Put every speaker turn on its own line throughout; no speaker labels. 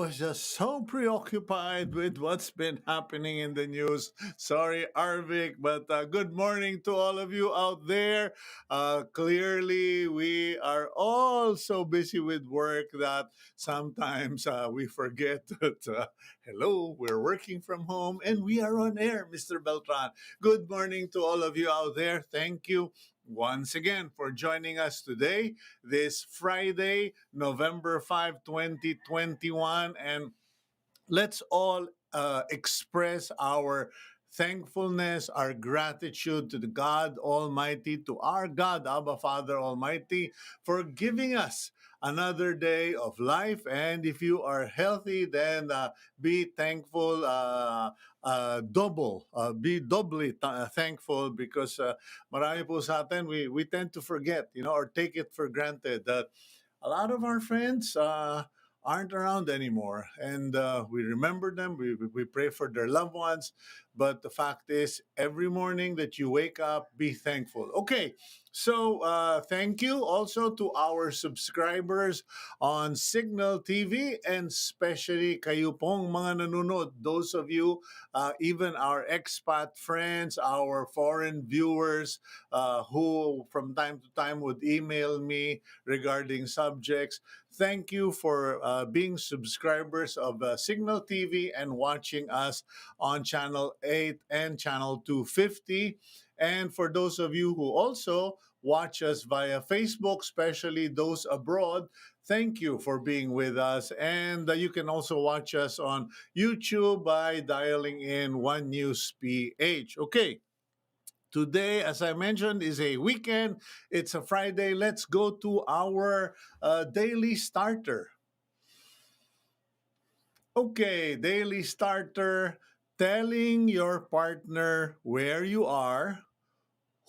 Was just so preoccupied with what's been happening in the news. Sorry, Arvik, but good morning to all of you out there. Clearly, we are all so busy with work that sometimes we forget that, hello, we're working from home and we are on air, Mr. Beltran. Good morning to all of you out there. Thank you once again for joining us today, this Friday, November 5, 2021. And let's all express our thankfulness, our gratitude to the God Almighty, to our God, Abba Father Almighty, for giving us another day of life. And if you are healthy, then be thankful, be doubly thankful because marami po sa atin, we tend to forget, or take it for granted that a lot of our friends aren't around anymore. And we remember them, we pray for their loved ones. But the fact is, every morning that you wake up, be thankful. Okay, so thank you also to our subscribers on Cignal TV, and especially kayo pong mga nanonood, those of you, even our expat friends, our foreign viewers who from time to time would email me regarding subjects. Thank you for being subscribers of Signal TV and watching us on Channel 8 and Channel 250. And for those of you who also watch us via Facebook, especially those abroad, thank you for being with us. And you can also watch us on YouTube by dialing in One News PH. Okay. Today, as I mentioned, is a weekend. It's a Friday. Let's go to our daily starter. Okay, daily starter. Telling your partner where you are,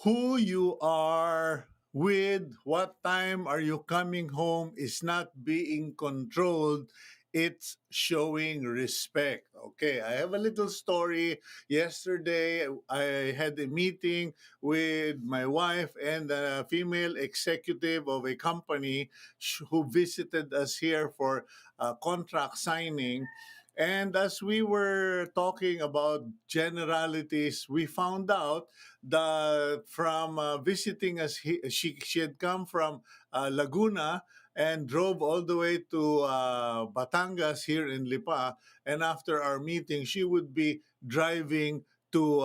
who you are with, what time are you coming home is not being controlled. It's showing respect. Okay, I have a little story. Yesterday, I had a meeting with my wife and a female executive of a company who visited us here for contract signing. And as we were talking about generalities, we found out that from visiting us, she had come from Laguna and drove all the way to Batangas here in Lipa. And after our meeting, she would be driving to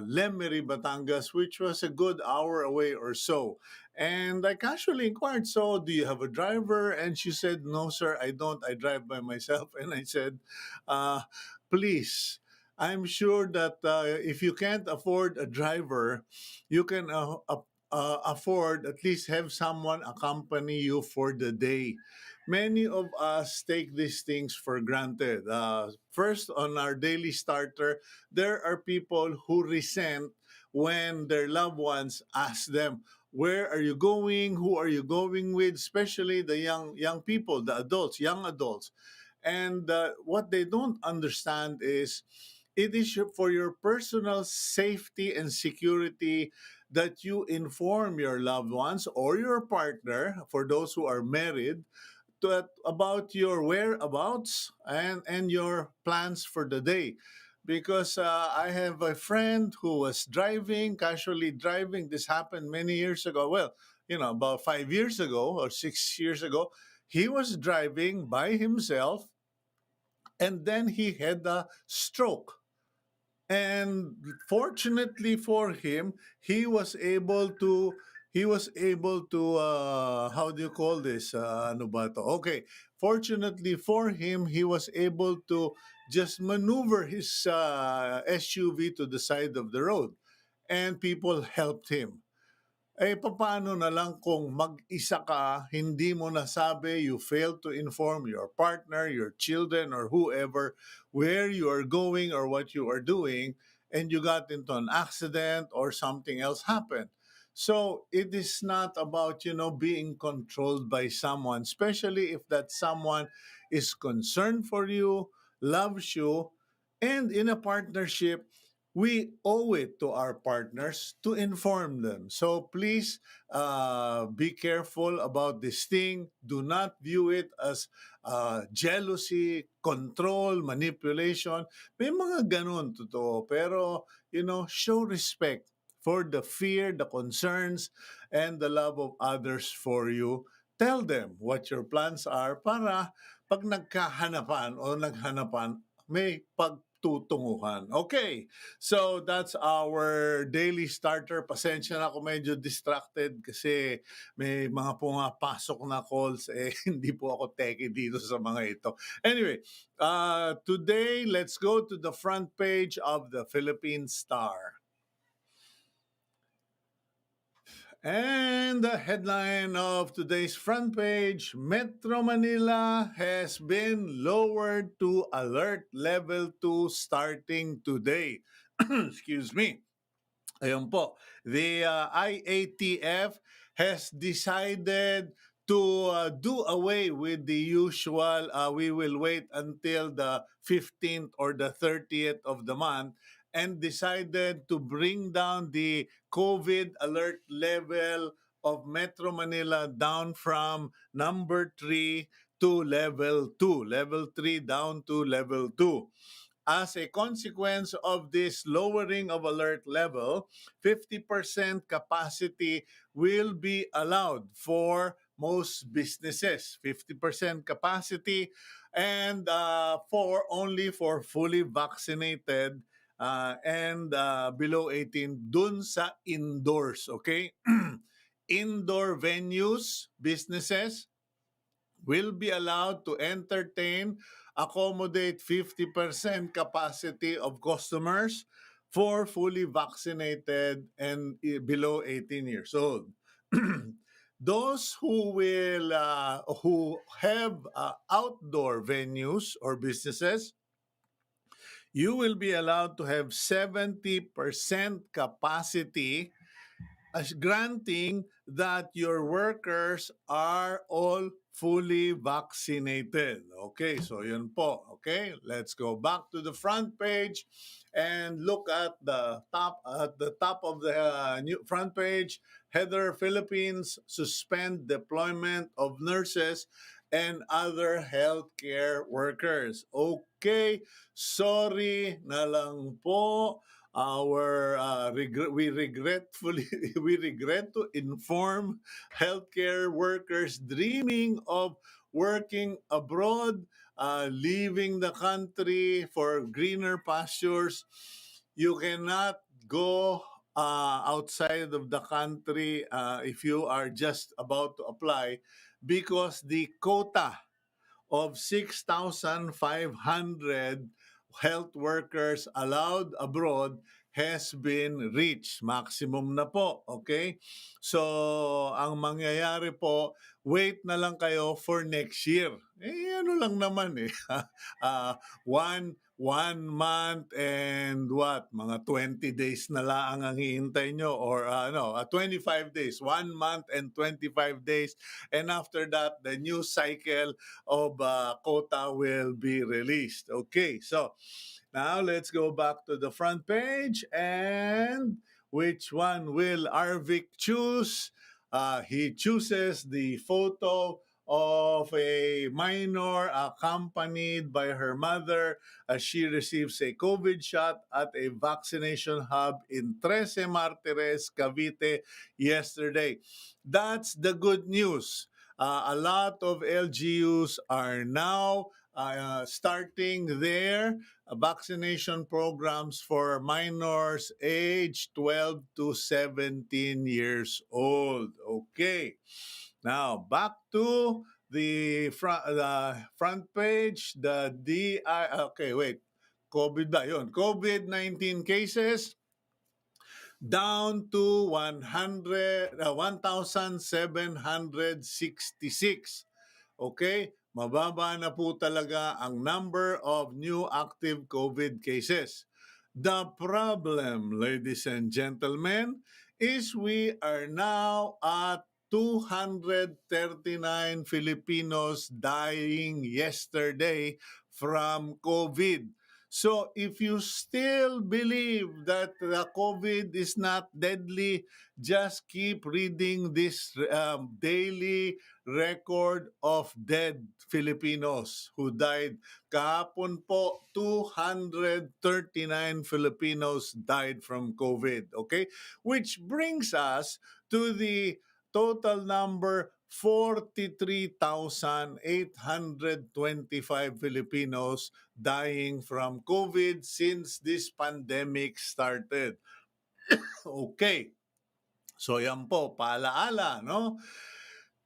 Lemery, Batangas, which was a good hour away or so. And I casually inquired, so do you have a driver? And she said, no, sir, I don't. I drive by myself. And I said, uh, please, I'm sure that if you can't afford a driver, you can afford at least have someone accompany you for the day. Many of us take these things for granted. First, on our daily starter, there are people who resent when their loved ones ask them, where are you going? Who are you going with? Especially the young people, the adults, young adults. And what they don't understand is it is for your personal safety and security that you inform your loved ones or your partner, for those who are married, about your whereabouts and your plans for the day. Because I have a friend who was driving, casually driving. This happened many years ago. Well, about 5 years ago or 6 years ago. He was driving by himself and then he had a stroke. And fortunately for him, he was able to how do you call this, ano ba to? Okay, fortunately for him, he was able to just maneuver his SUV to the side of the road, and people helped him. Eh, papaano na lang kung mag-isa ka, hindi mo nasabi, you failed to inform your partner, your children, or whoever where you are going or what you are doing, and you got into an accident or something else happened. So it is not about, being controlled by someone, especially if that someone is concerned for you, loves you, and in a partnership, we owe it to our partners to inform them. So please be careful about this thing. Do not view it as jealousy, control, manipulation. May mga ganun, totoo. Pero, show respect for the fear, the concerns, and the love of others for you. Tell them what your plans are para pag nagkahanapan o naghanapan, may pagtutunguhan. Okay, so that's our daily starter. Pasensya na ako medyo distracted kasi may mga pumapasok na calls. Hindi po ako techie dito sa mga ito. Anyway, today, let's go to the front page of the Philippine Star. And the headline of today's front page, Metro Manila has been lowered to alert level 2 starting today. Excuse me. Ayun po, the IATF has decided to do away with the usual, we will wait until the 15th or the 30th of the month, and decided to bring down the COVID alert level of Metro Manila down from number 3 to level 2, level 3 down to level 2. As a consequence of this lowering of alert level, 50% capacity will be allowed for most businesses. 50% capacity, and for fully vaccinated and below 18 dun sa indoors, okay? Indoor venues, businesses, will be allowed to entertain, accommodate 50% capacity of customers for fully vaccinated and below 18 years old. Those who have outdoor venues or businesses, you will be allowed to have 70% capacity, as granting that your workers are all fully vaccinated. Okay, so yun po. Okay, let's go back to the front page and look at the top of the new front page. Heather, Philippines suspend deployment of nurses and other healthcare workers. Okay, sorry na lang po. We regretfully we regret to inform healthcare workers dreaming of working abroad, leaving the country for greener pastures. You cannot go outside of the country if you are just about to apply, because the quota of 6,500 health workers allowed abroad has been reached. Maximum na po, okay? So, ang mangyayari po, wait na lang kayo for next year. Ano lang naman eh. uh, one month and what? Mga 20 days na lang ang hihintay nyo, or 25 days. 1 month and 25 days. And after that, the new cycle of quota will be released. Okay, so now let's go back to the front page, and which one will Arvik choose? He chooses the photo of a minor accompanied by her mother as she receives a COVID shot at a vaccination hub in Trece Martires, Cavite yesterday. That's the good news. A lot of LGUs are now starting their vaccination programs for minors aged 12 to 17 years old. Okay. Now, back to the front page, the DI, okay, wait. COVID ba yun? COVID-19 cases down to 1,766. Okay? Mababa na po talaga ang number of new active COVID cases. The problem, ladies and gentlemen, is we are now at 239 Filipinos dying yesterday from COVID. So if you still believe that the COVID is not deadly, just keep reading this daily record of dead Filipinos who died. Kahapon po, 239 Filipinos died from COVID. Okay? Which brings us to the total number 43,825 Filipinos dying from COVID since this pandemic started. Okay. So yan po, paalaala, no?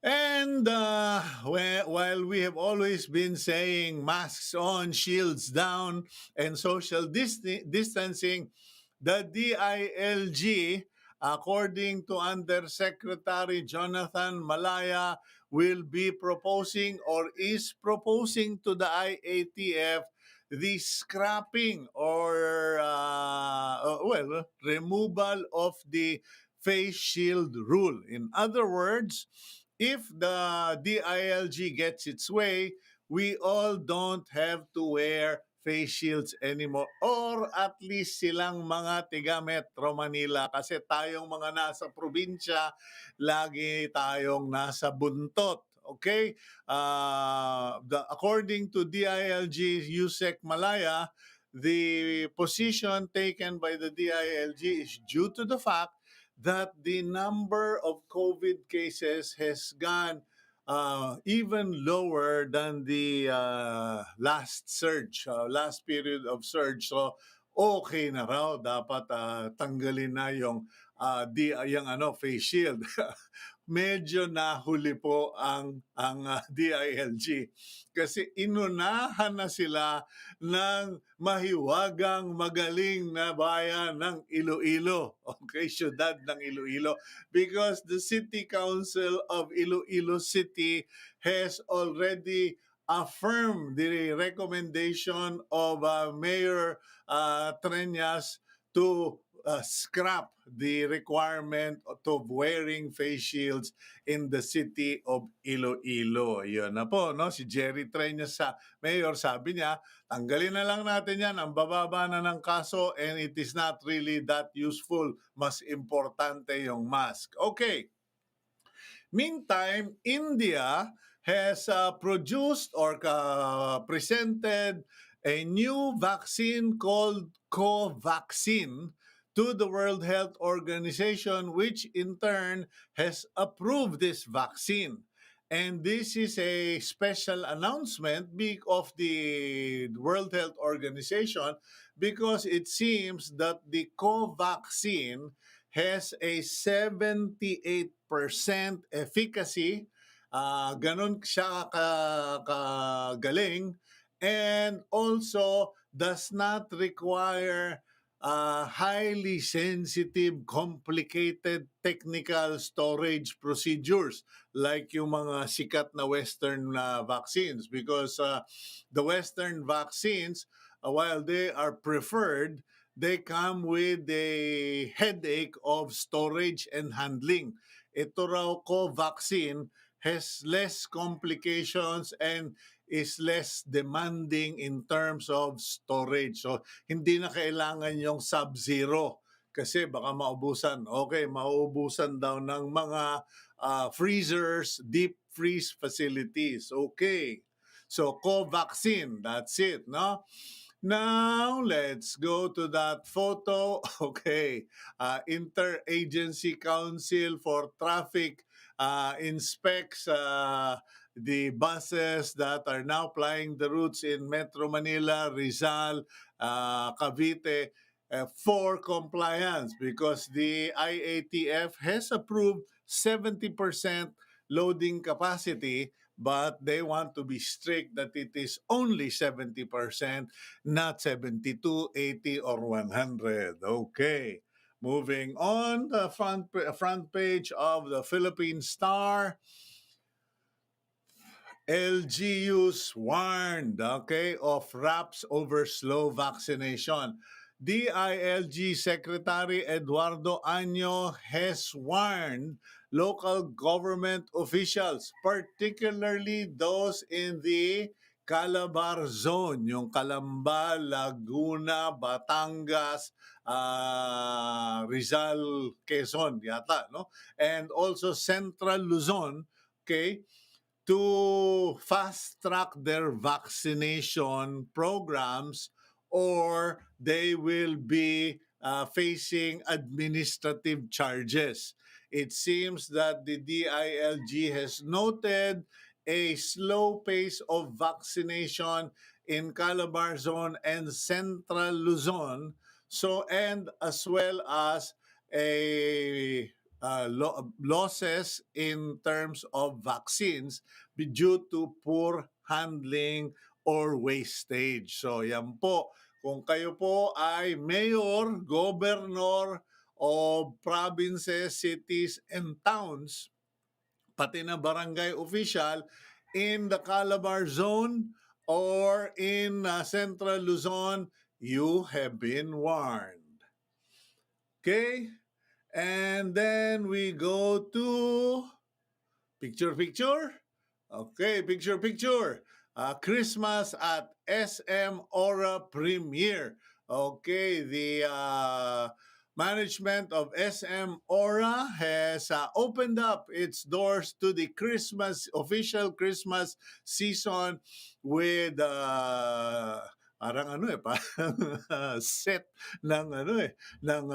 And while we have always been saying masks on, shields down, and social distancing, the DILG, according to Undersecretary Jonathan Malaya, will be proposing or is proposing to the IATF the scrapping or, removal of the face shield rule. In other words, if the DILG gets its way, we all don't have to wear face shields anymore, or at least silang mga tiga Metro Manila, kasi tayong mga nasa probinsya, lagi tayong nasa buntot. Okay? According to DILG Yusek Malaya, the position taken by the DILG is due to the fact that the number of COVID cases has gone even lower than the last surge, last period of surge. So, okay na raw. Dapat tanggalin na yung face shield. Medyo nahuli po ang DILG kasi inunahan na sila ng mahiwagang magaling na bayan ng Iloilo. Okay, syudad ng Iloilo. Because the City Council of Iloilo City has already affirmed the recommendation of Mayor Treñas to scrap the requirement of wearing face shields in the city of Iloilo. Yun na po, no? Si Jerry Treñas sa mayor, sabi niya, tanggalin na lang natin yan, ang bababa na ng kaso and it is not really that useful. Mas importante yung mask. Okay. Meantime, India has produced or presented a new vaccine called Covaxin to the World Health Organization, which in turn has approved this vaccine. And this is a special announcement of the World Health Organization because it seems that the Covaxin has a 78% efficacy. Ganon siya kagaling. And also does not require highly sensitive, complicated technical storage procedures like yung mga sikat na Western vaccines. Because the Western vaccines, while they are preferred, they come with a headache of storage and handling. Ito raw vaccine has less complications and is less demanding in terms of storage. So, hindi na kailangan yung sub-zero kasi baka maubusan. Okay, maubusan daw ng mga freezers, deep freeze facilities. Okay. So, Covaxin, that's it, no? Now, let's go to that photo. Okay. Interagency Council for Traffic inspects the buses that are now plying the routes in Metro Manila, Rizal, Cavite, for compliance because the IATF has approved 70% loading capacity, but they want to be strict that it is only 70%, not 72, 80, or 100. Okay. Moving on, the front page of the Philippine Star. LGUs warned, okay, of RAPs over slow vaccination. DILG Secretary Eduardo Año has warned local government officials, particularly those in the Calabar Zone, yung Calamba, Laguna, Batangas, Rizal, Quezon yata, no? And also Central Luzon, okay, to fast track their vaccination programs, or they will be facing administrative charges. It seems that the DILG has noted a slow pace of vaccination in Calabar Zone and Central Luzon, so and as well as a losses in terms of vaccines due to poor handling or wastage. So yan po, kung kayo po ay mayor, governor of provinces, cities, and towns, pati na barangay official in the Calabar Zone or in Central Luzon, you have been warned. Okay? And then we go to picture, picture. Okay, picture, picture. Christmas at SM Aura Premiere. Okay, the management of SM Aura has opened up its doors to the Christmas, official Christmas season with parang ano parang set ng ano ng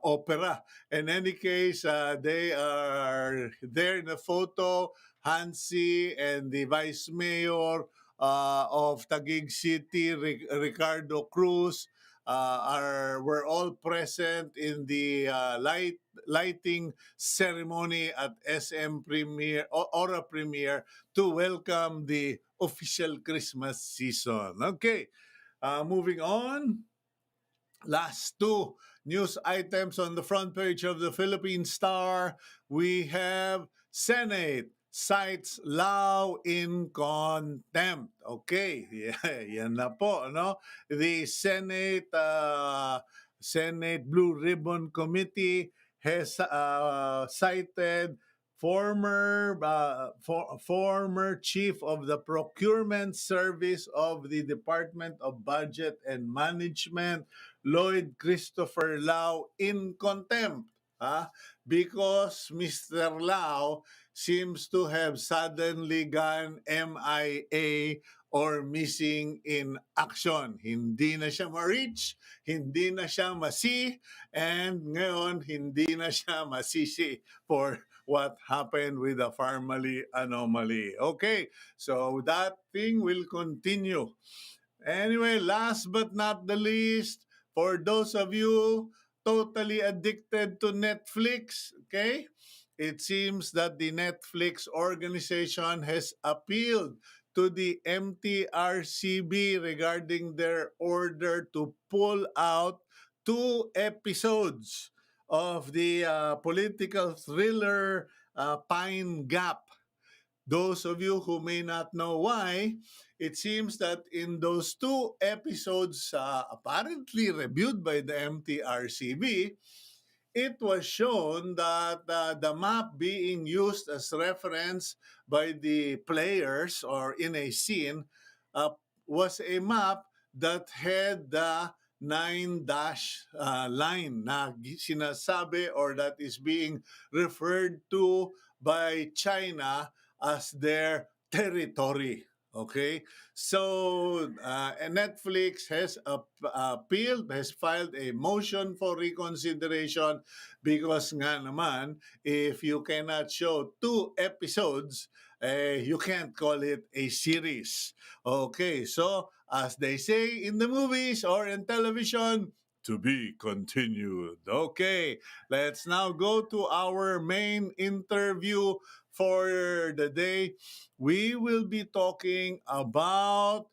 opera. In any case, they are there in the photo. Hansi and the Vice Mayor of Taguig City, Ricardo Cruz, were all present in the lighting ceremony at SM Premiere, Aura Premiere, to welcome the official Christmas season. Okay, moving on. Last two news items on the front page of the Philippine Star. We have Senate cites Lao in contempt. Okay, yeah, yan na po, no? The Senate Blue Ribbon Committee has cited former chief of the procurement service of the Department of Budget and Management, Lloyd Christopher Lau, in contempt, because Mr. Lau seems to have suddenly gone MIA or missing in action. Hindi na siya ma-reach, hindi na siya ma-see, and ngayon hindi na siya masisi for what happened with the Farmally anomaly. Okay, so that thing will continue. Anyway, last but not the least, for those of you totally addicted to Netflix, okay? It seems that the Netflix organization has appealed to the MTRCB regarding their order to pull out two episodes of the political thriller Pine Gap. Those of you who may not know why, it seems that in those two episodes, apparently reviewed by the MTRCB, it was shown that the map being used as reference by the players or in a scene uh, was a map that had the nine dash line na sinasabi or that is being referred to by China as their territory. Okay, so Netflix has appealed, has filed a motion for reconsideration because nga naman, if you cannot show two episodes, you can't call it a series. Okay, so as they say in the movies or in television, to be continued. Okay, let's now go to our main interview for the day. We will be talking about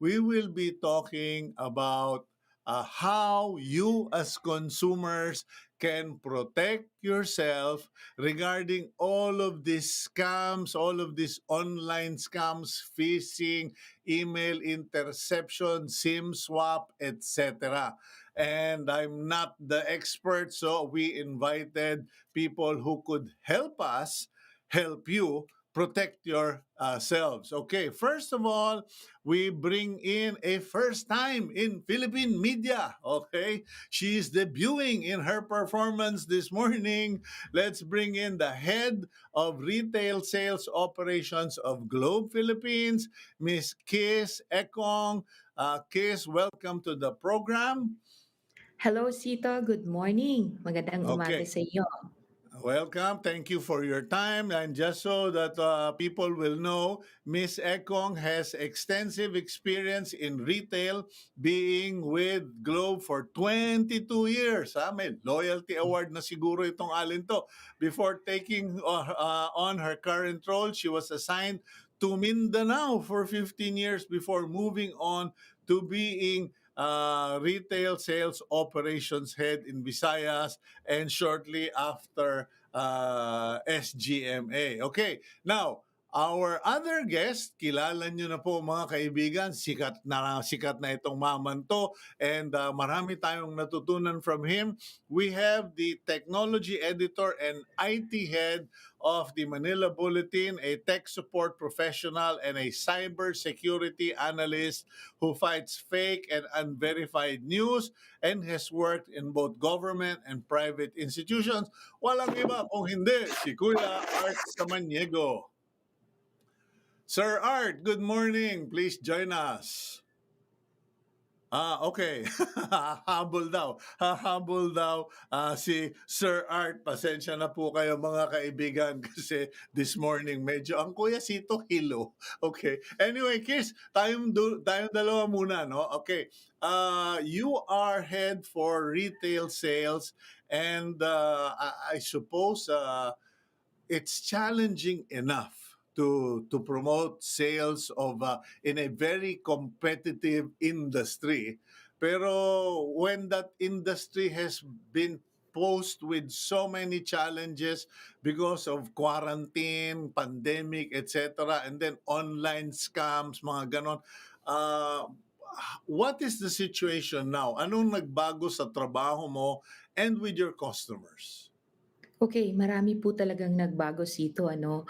we will be talking about how you as consumers can protect yourself regarding all of these scams, all of these online scams, phishing, email interception, SIM swap, etc. And I'm not the expert, so we invited people who could help us help you protect yourselves. Okay, first of all, we bring in a first time in Philippine media. Okay, she's debuting in her performance this morning. Let's bring in the head of retail sales operations of Globe Philippines, Miss Kiss Ekong. Kiss, welcome to the program.
Hello, Cito. Good morning. Magandang umaga
Okay.
sa iyo.
Welcome. Thank you for your time. And just so that people will know, Miss Ekong has extensive experience in retail, being with Globe for 22 years. May loyalty award na siguro itong alin to. Before taking on her current role, she was assigned to Mindanao for 15 years before moving on to being retail sales operations head in Visayas and shortly after SGMA. Okay, now our other guest, kilala nyo na po mga kaibigan, sikat na itong maman to and marami tayong natutunan from him. We have the technology editor and IT head of the Manila Bulletin, a tech support professional and a cybersecurity analyst who fights fake and unverified news and has worked in both government and private institutions. Walang iba kung hindi si Kuya Art Samaniego. Sir Art, good morning. Please join us. Okay. Hahabol daw. Hahabol daw si Sir Art. Pasensya na po kayo mga kaibigan kasi this morning medyo ang Kuya Sito hilo. Okay. Anyway, Kiss, tayong dalawa muna, no? Okay. You are head for retail sales and I suppose it's challenging enough to promote sales of in a very competitive industry, pero when that industry has been posed with so many challenges because of quarantine, pandemic, etc., and then online scams, mga ganon, uh, what is the situation now? Anong nagbago sa trabaho mo and with your customers?
Okay, marami po talagang nagbago sito ano.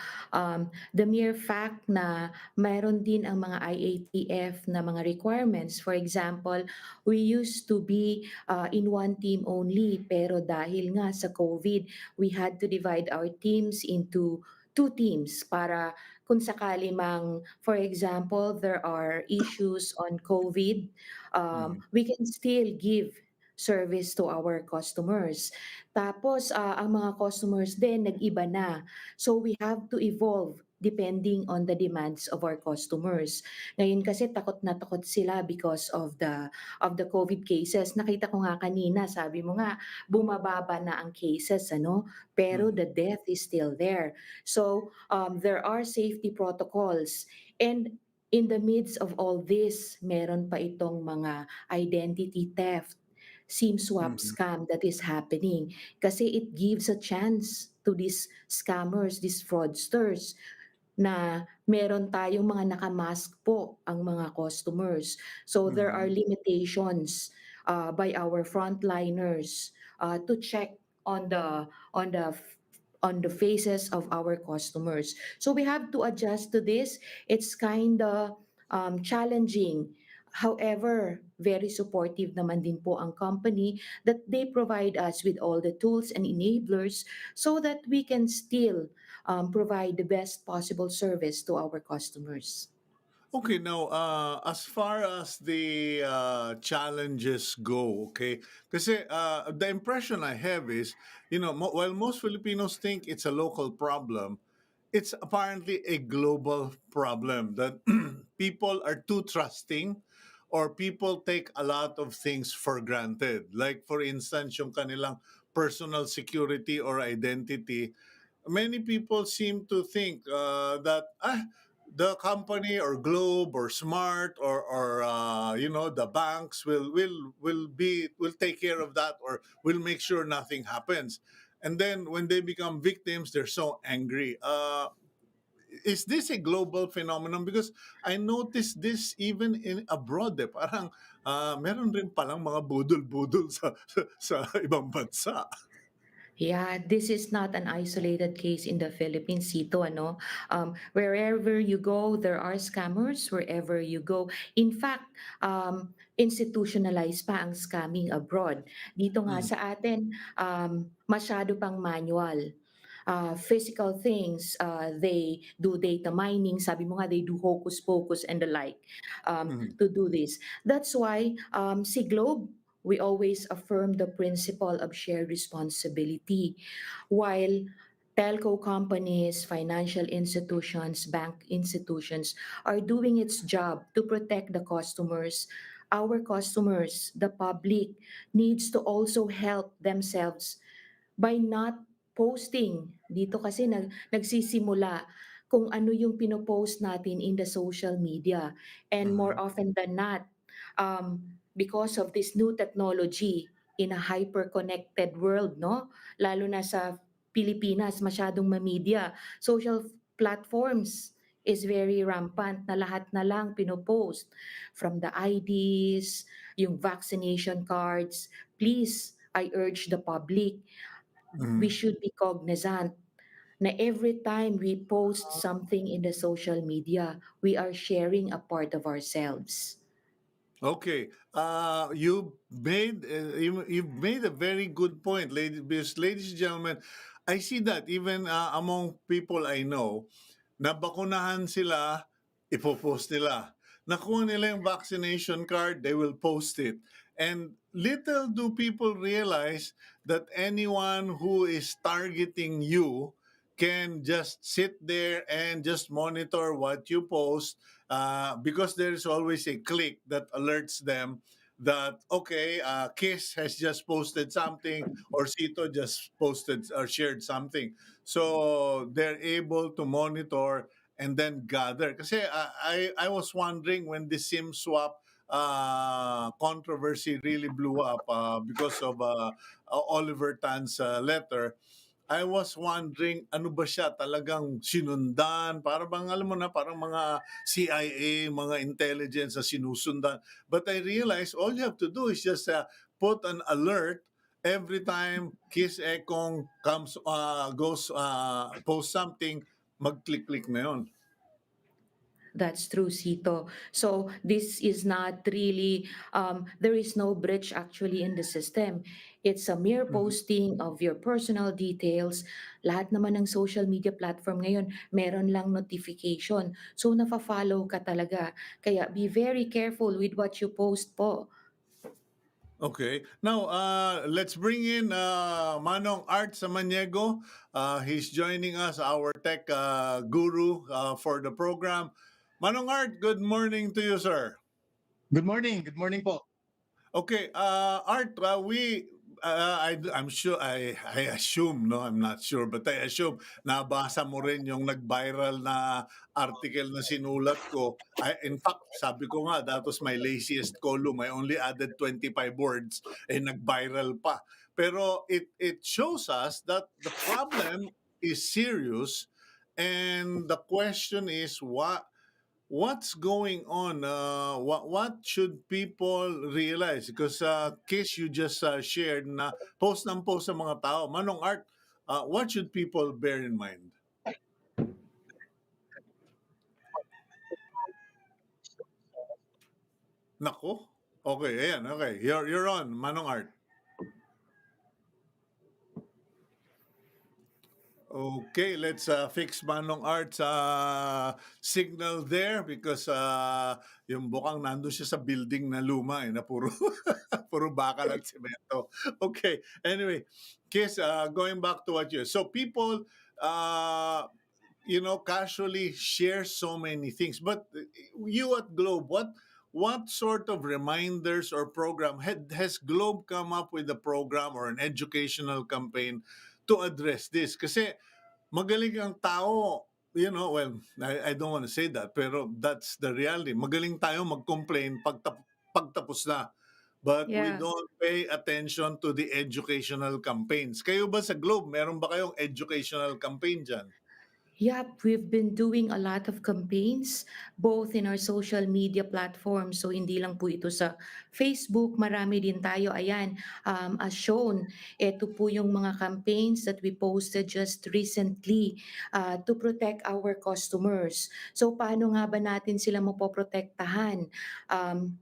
The mere fact na mayroon din ang mga IATF na mga requirements. For example, we used to be in one team only pero dahil nga sa COVID, we had to divide our teams into two teams para kung sakali mang, for example, there are issues on COVID,
Mhm.
we can still give service to our customers. Tapos ang mga customers din nag-iba na. So we have to evolve depending on the demands of our customers. Ngayon kasi takot na takot sila because of the COVID cases. Nakita ko nga kanina, sabi mo nga bumababa na ang cases ano, pero
Mhm.
the death is still there. So there are safety protocols and in the midst of all this, meron pa itong mga identity theft, SIM swap
Mhm.
scam that is happening. Kasi it gives a chance to these scammers, these fraudsters, na meron tayong mga nakamask po ang mga customers. So there are
Mhm.
limitations by our frontliners to check on the faces of our customers. So we have to adjust to this. It's kind of challenging. However, very supportive naman din po ang company that they provide us with all the tools and enablers so that we can still provide the best possible service to our customers.
Okay, now as far as the challenges go, okay, kasi the impression I have is, while most Filipinos think it's a local problem, it's apparently a global problem that people are too trusting or people take a lot of things for granted. Like for instance, yung kanilang personal security or identity, many people seem to think that the company or Globe or Smart or the banks will take care of that or will make sure nothing happens. And then when they become victims, they're so angry. Is this a global phenomenon? Because I noticed this even in abroad. Parang meron rin palang mga budol-budol sa ibang bansa.
Yeah, this is not an isolated case in the Philippines, Sito, ano? Wherever you go, there are scammers. Wherever you go, in fact, institutionalized pa ang scamming abroad. Dito nga
Mm,
sa atin, masyado pang manual. Physical things, they do data mining, sabi mo nga, they do hocus pocus and the like,
mhm,
to do this. That's why, si Globe, we always affirm the principle of shared responsibility. While telco companies, financial institutions, bank institutions are doing its job to protect the customers, our customers, the public, needs to also help themselves by not posting. Dito kasi nagsisimula kung ano yung pinopost natin in the social media. And more
mhm,
often than not, because of this new technology in a hyper-connected world, no? Lalo na sa Pilipinas, masyadong ma-media. Social platforms is very rampant na lahat na lang pinopost. From the IDs, yung vaccination cards. Please, I urge the public, we
mhm.
should be cognizant na every time we post something in the social media, we are sharing a part of ourselves.
Okay. You've made a very good point, ladies. Because, ladies and gentlemen, I see that even among people I know, nabakunahan sila, ipopost nila. Nakuha nila yung vaccination card, they will post it. And little do people realize that anyone who is targeting you can just sit there and just monitor what you post, because there's always a click that alerts them that, okay, Kiss has just posted something, or Cito just posted or shared something. So they're able to monitor and then gather. Kasi I was wondering when the SIM swap controversy really blew up because of Oliver Tan's letter. I was wondering, ano ba siya talagang sinundan? Para bang alam mo na, parang mga CIA, mga intelligence na sinusundan. But I realized all you have to do is just put an alert every time Kiss Ekong goes, post something, mag-click-click na yun.
That's true, Sito. So this is not really, there is no breach actually in the system. It's a mere
Mhm.
posting of your personal details. Lahat naman ng social media platform ngayon, meron lang notification. So nafa-follow ka talaga. Kaya be very careful with what you post po.
Okay. Now, let's bring in Manong Art Samaniego. He's joining us, our tech guru for the program. Manong Art, good morning to you, sir.
Good morning. Good morning po.
Okay, Art, I'm sure, I assume, no, I'm not sure, but I assume nabasa mo rin yung nag-viral na article na sinulat ko. In fact, sabi ko nga, that was my laziest column. I only added 25 words and nag-viral pa. Pero it shows us that the problem is serious, and the question is, what's going on? What should people realize? Because case you just shared na post ng post sa mga tao. Manong Art, what should people bear in mind? Nako. Okay, ayan, okay. You're on, Manong Art. Okay, let's fix Manong Art's signal there because yung bukang nandun siya sa building na luma na puro puro bakal at semento. Okay, anyway, Kiss, going back to what you, so people, uh, casually share so many things. But you at Globe, what sort of reminders or program has Globe come up with a program or an educational campaign to address this? Kasi magaling ang tao, well, I don't want to say that, pero that's the reality. Magaling tayo mag-complain pagtapos na. But we
Yeah.
don't pay attention to the educational campaigns. Kayo ba sa Globe, meron ba kayong educational campaign dyan?
Yep, we've been doing a lot of campaigns both in our social media platforms. So hindi lang po ito sa Facebook, marami din tayo. Ayan, as shown, ito po yung mga campaigns that we posted just recently to protect our customers. So paano nga ba natin sila mapoprotektahan? Um,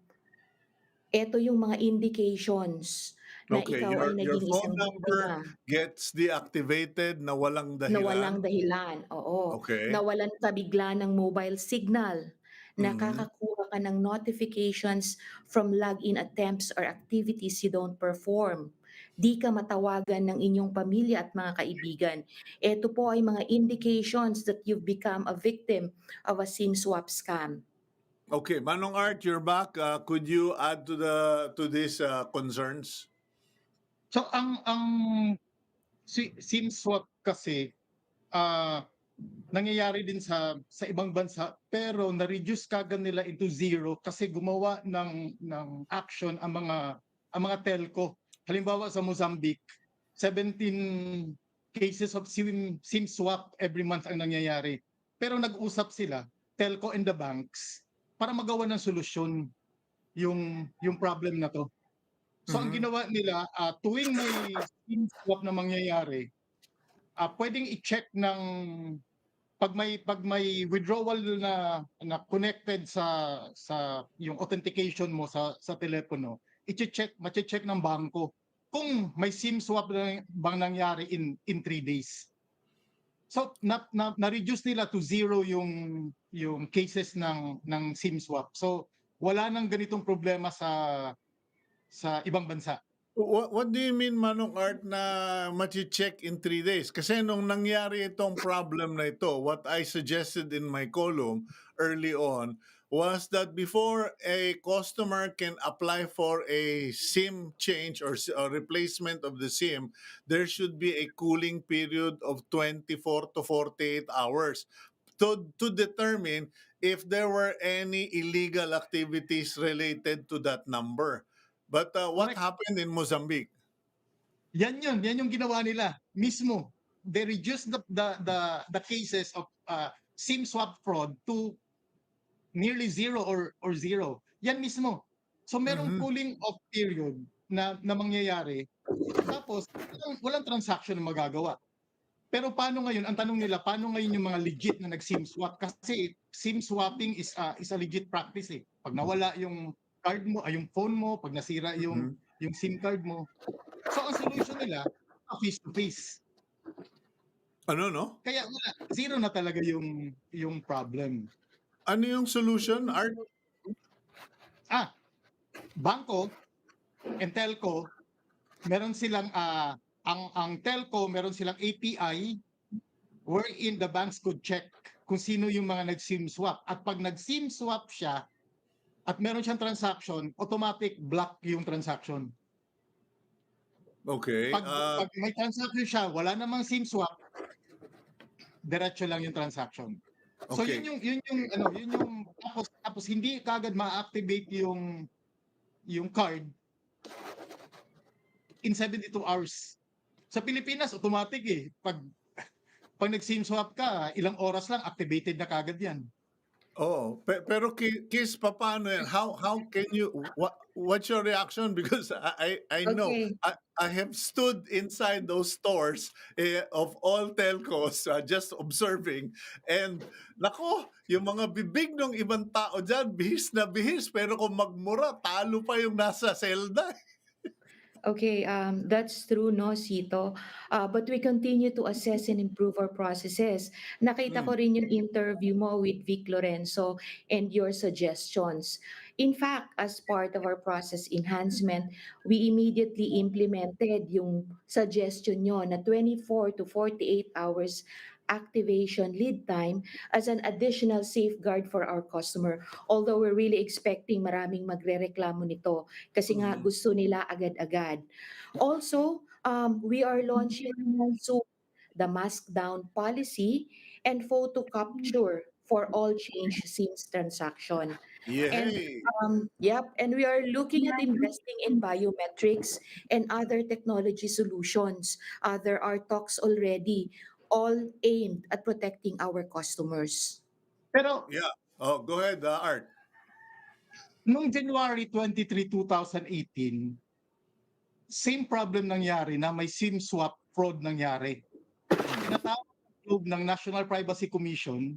Ito yung mga indications na
Okay,
ikaw ay
your
naging
phone
isang
number
biktima.
gets deactivated na walang
Nawalang
dahilan.
dahilan, oo.
Okay.
Nawalan ka bigla ng mobile signal,
Mhm.
nakakakuha ka ng notifications from login attempts or activities you don't perform. Di ka matawagan ng inyong pamilya at mga kaibigan. Ito po ay mga indications that you've become a victim of a SIM swap scam.
Okay, Manong Art, you're back. Could you add to these concerns?
So ang SIM swap kasi ah nangyayari din sa ibang bansa pero na-reduce kaagad nila into zero kasi gumawa ng action ang mga telco. Halimbawa sa Mozambique, 17 cases of SIM swap every month ang nangyayari. Pero nag-usap sila, telco and the banks, para magawa ng solusyon yung problem na to. So ang
Mhm.
ginawa nila, tuwing may SIM swap na mangyayari, pwedeng i-check ng pag may withdrawal na connected sa yung authentication mo sa telepono, mache-check ng bangko kung may SIM swap na bang nangyari in 3 days. So na-reduce nila to zero yung cases ng SIM swap. So wala nang ganitong problema sa ibang bansa.
What do you mean, Manong Art, na machi-check in 3 days? Kasi nung nangyari itong problem na ito, what I suggested in my column early on was that before a customer can apply for a SIM change or replacement of the SIM, there should be a cooling period of 24 to 48 hours to determine if there were any illegal activities related to that number. But what
Correct.
happened in Mozambique?
Yan yung ginawa nila mismo. They reduced the cases of SIM swap fraud to nearly zero or zero. Yan mismo. So merong
Mhm.
cooling off period na mangyayari, tapos walang transaction na magagawa. Pero paano ngayon, ang tanong nila, paano ngayon yung mga legit na nag-SIM swap? Kasi SIM swapping is a legit practice eh. Pag nawala yung card mo, ay yung phone mo, pag nasira
Mhm.
yung SIM card mo. So ang solution nila, face to face.
Ano no?
Kaya wala, zero na talaga yung problem.
Ano yung solution, Art?
Ah, Bangko and telco, meron silang ang telco meron silang API wherein the banks could check kung sino yung mga nag-SIM swap. At pag nag-SIM swap siya at meron siyang transaction, automatic block yung transaction.
Okay.
Pag may transaction siya, wala namang SIM swap, diretso lang yung transaction. So
Okay.
yun yung tapos hindi kaagad ma-activate yung card in 72 hours. Sa Pilipinas automatic eh. Pag nag-SIM swap ka, ilang oras lang activated na kaagad 'yan.
Oh, pero Kiss, paano yan? How can you what's your reaction? Because I know
Okay.
I have stood inside those stores of all telcos just observing, and nako, yung mga bibig ng ibang tao diyan bihis na bihis, pero kung magmura talo pa yung nasa selda.
Okay, that's true, no, Sito. But we continue to assess and improve our processes. Nakita ko
Mm.
rin yung interview mo with Vic Lorenzo and your suggestions. In fact, as part of our process enhancement, we immediately implemented yung suggestion nyo na 24 to 48 hours activation lead time as an additional safeguard for our customer. Although we're really expecting maraming magrereklamo nito kasi nga
Mhm.
gusto nila agad-agad. Also, we are launching soon the mask down policy and photo capture for all change SIMs transaction. And
Yay.
yep, and we are looking at investing in biometrics and other technology solutions. There are talks already all aimed at protecting our customers.
Pero
Yeah. Oh, go ahead, Art.
nung January 23, 2018, same problem nangyari na may SIM swap fraud nangyari.
Mm.
Tinatawag ng Globe ng National Privacy Commission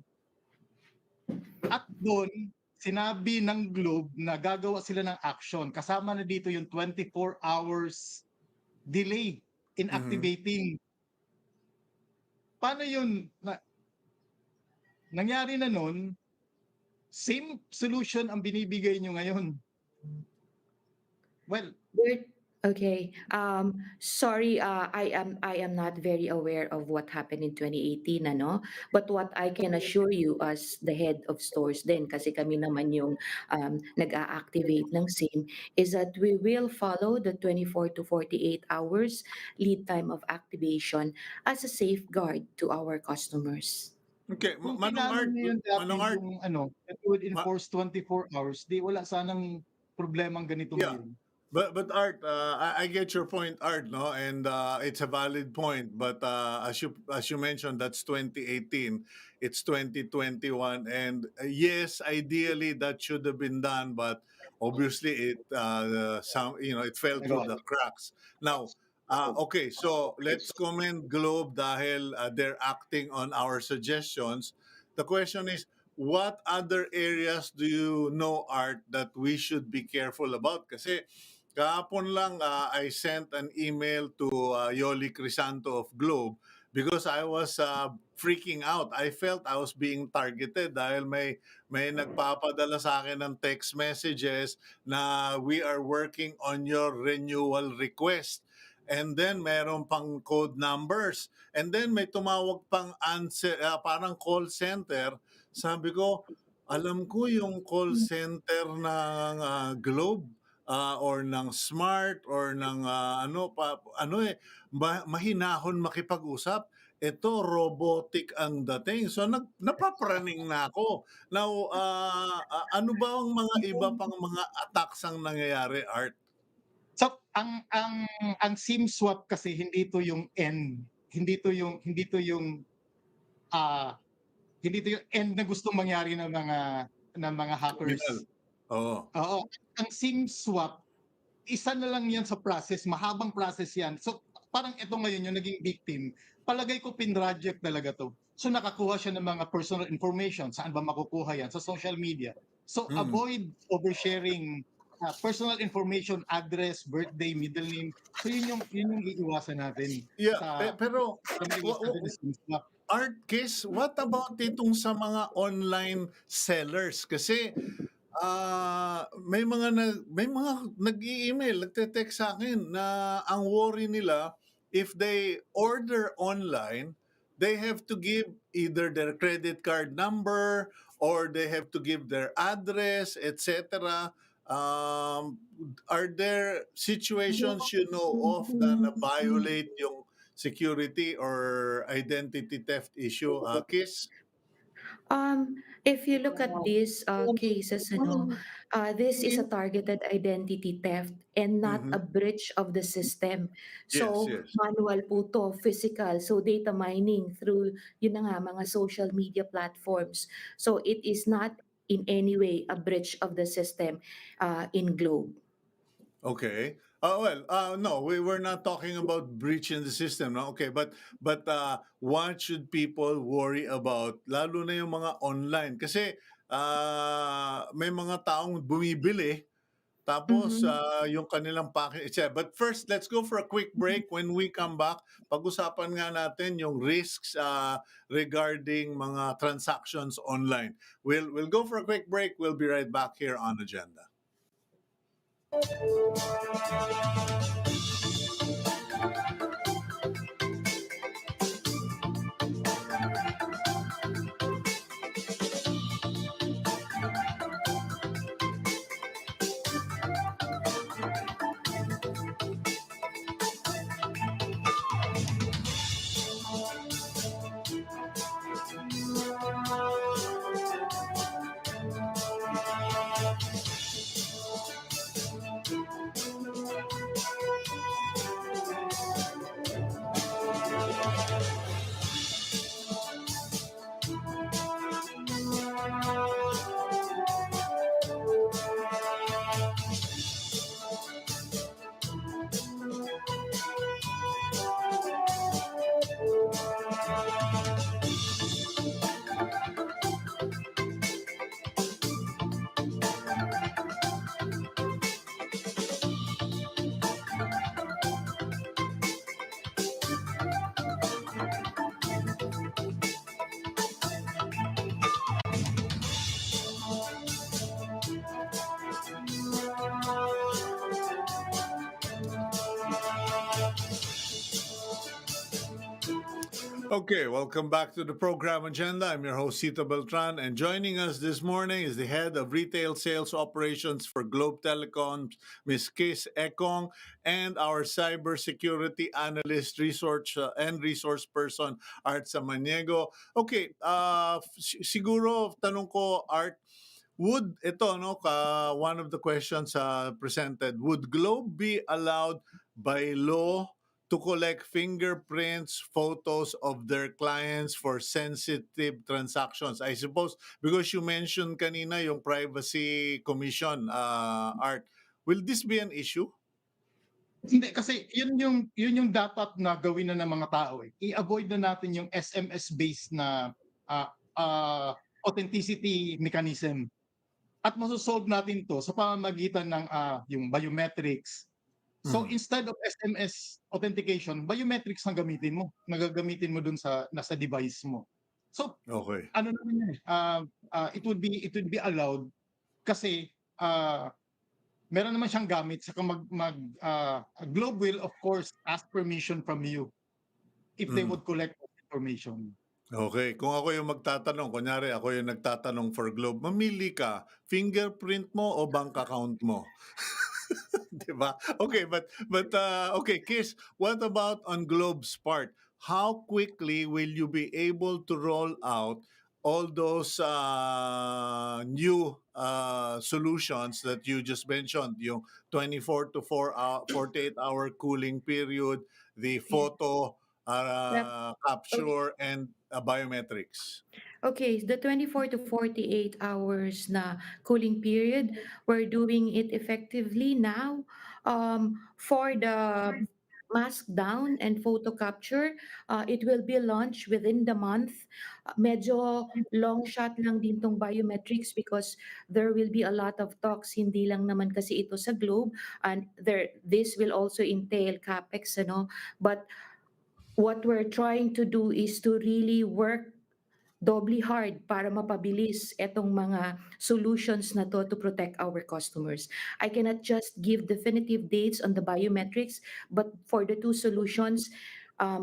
at doon sinabi ng Globe na gagawa sila ng action. Kasama na dito yung 24 hours delay in
Mhm.
activating. Paano yun? Nangyari na nun, same solution ang binibigay nyo ngayon. Well,
Bert, okay. Sorry, I am not very aware of what happened in 2018, ano? But what I can assure you as the head of stores din, kasi kami naman yung nag-a-activate ng SIM, is that we will follow the 24 to 48 hours lead time of activation as a safeguard to our customers.
Okay,
kung
Manong
plano
Art,
nyo yun dati
Manong Art,
yung that you would
ma-
enforce 24 hours, di wala sanang problemang ganito
yeah.
ngayon.
But Art, I get your point, Art, no, and it's a valid point. But as you mentioned, that's 2018. It's 2021, and yes, ideally that should have been done, but obviously it fell
Pero,
through the cracks. Now, okay, so let's commend Globe dahil they're acting on our suggestions. The question is, what other areas do you know, Art, that we should be careful about? Kasi kahapon lang, I sent an email to Yoli Crisanto of Globe because I was freaking out. I felt I was being targeted dahil may nagpapadala sa akin ng text messages na we are working on your renewal request. And then meron pang code numbers. And then may tumawag pang answer, parang call center. Sabi ko, alam ko yung call center ng Globe or ng Smart or ng mahinahon makipag-usap. Ito robotic ang dating. So napapraning na ako. Now ano ba ang mga iba pang mga attacks ang nangyayari, Art?
so ang SIM swap kasi hindi to yung end, ah hindi to yung end na gustong mangyari ng mga
Criminal.
hackers.
Oo.
Oo, ang SIM swap isa na lang yan sa process, mahabang process yan. So parang ito ngayon yung naging victim, palagay ko pinroject talaga to. So nakakuha siya ng mga personal information. Saan ba makukuha yan? Sa social media. So
Mm.
avoid oversharing personal information, address, birthday, middle name. So yun yung iiwasan natin
Yeah,
sa
pero
para maiwasan natin yung SIM swap.
Art case, what about itong sa mga online sellers? Kasi may mga nag-i-email, nagte-text sa akin na ang worry nila if they order online, they have to give either their credit card number or they have to give their address, etc. Are there situations you know of na violate yung security or identity theft issue, Kiss?
If you look at these cases, this is a targeted identity theft and not a
Mm-hmm.
breach of the system.
Yes,
So,
yes.
manual po to, physical. So, data mining through, yun na nga, mga social media platforms. So, it is not in any way a breach of the system in Globe.
Okay. No, we were not talking about breaching the system. No? Okay, but what should people worry about? Lalo na yung mga online. Kasi may mga taong bumibili tapos
Mhm.
yung kanilang package. But first, let's go for a quick break. When we come back, pag-usapan nga natin yung risks regarding mga transactions online. We'll go for a quick break. We'll be right back here on Agenda. Okay, welcome back to the program agenda. I'm your host, Cito Beltran, and joining us this morning is the head of retail sales operations for Globe Telecoms, Ms. Kiss Ekong, and our cybersecurity analyst and resource person, Art Samaniego. Okay, siguro tanong ko, Art, would ito no one of the questions presented, would Globe be allowed by law to collect fingerprints, photos of their clients for sensitive transactions? I suppose because you mentioned kanina yung privacy commission, Art, will this be an issue?
Hindi kasi yun yung dapat na gawin na ng mga tao, eh. I-avoid na natin yung SMS-based na ah, authenticity mechanism. At maso-solve natin 'to sa pamamagitan ng yung biometrics. So
Mhm.
instead of SMS authentication, biometrics ang gamitin mo, na gagamitin mo dun sa nasa device mo. So
Okay.
ano naman yan, it would be allowed kasi meron naman siyang gamit saka Globe will of course ask permission from you if they
Mhm.
would collect that information.
Okay, kung ako yung magtatanong, kunyari ako yung nagtatanong for Globe, mamili ka, fingerprint mo o bank account mo? 'Di ba? Okay, but okay, Kiss, what about on Globe's part? How quickly will you be able to roll out all those new solutions that you just mentioned, yung 24 to 48 hour cooling period, the
Yeah.
photo
Yep. Okay.
capture and biometrics?
Okay, the 24 to 48 hours na cooling period, we're doing it effectively now. For the mask down and photo capture, it will be launched within the month. Medyo long shot lang din tong biometrics because there will be a lot of talks, hindi lang naman kasi ito sa Globe, and this will also entail capex, ano. But what we're trying to do is to really work doubly hard para mapabilis etong mga solutions na to protect our customers. I cannot just give definitive dates on the biometrics, but for the two solutions,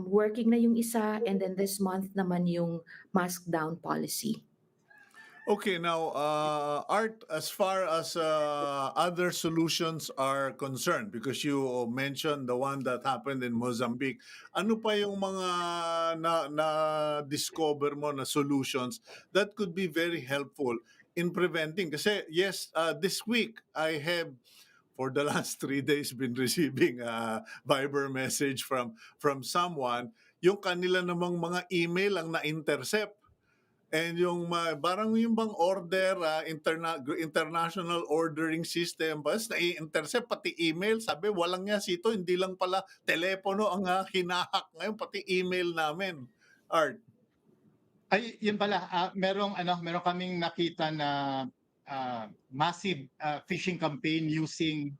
working na yung isa, and then this month naman yung mask down policy.
Okay, now, Art, as far as other solutions are concerned, because you mentioned the one that happened in Mozambique, ano pa yung mga na-discover mo na solutions that could be very helpful in preventing? Kasi, yes, this week, I have, for the last 3 days, been receiving a Viber message from someone, yung kanila namang mga email ang na-intercept. And yung parang yung bang order, international ordering system, bas na-intercept pati email, sabi walang nga Sito, hindi lang pala telepono ang hinahak ngayon, pati email namin. Art.
Ay, yun pala, meron kaming nakita na massive phishing campaign using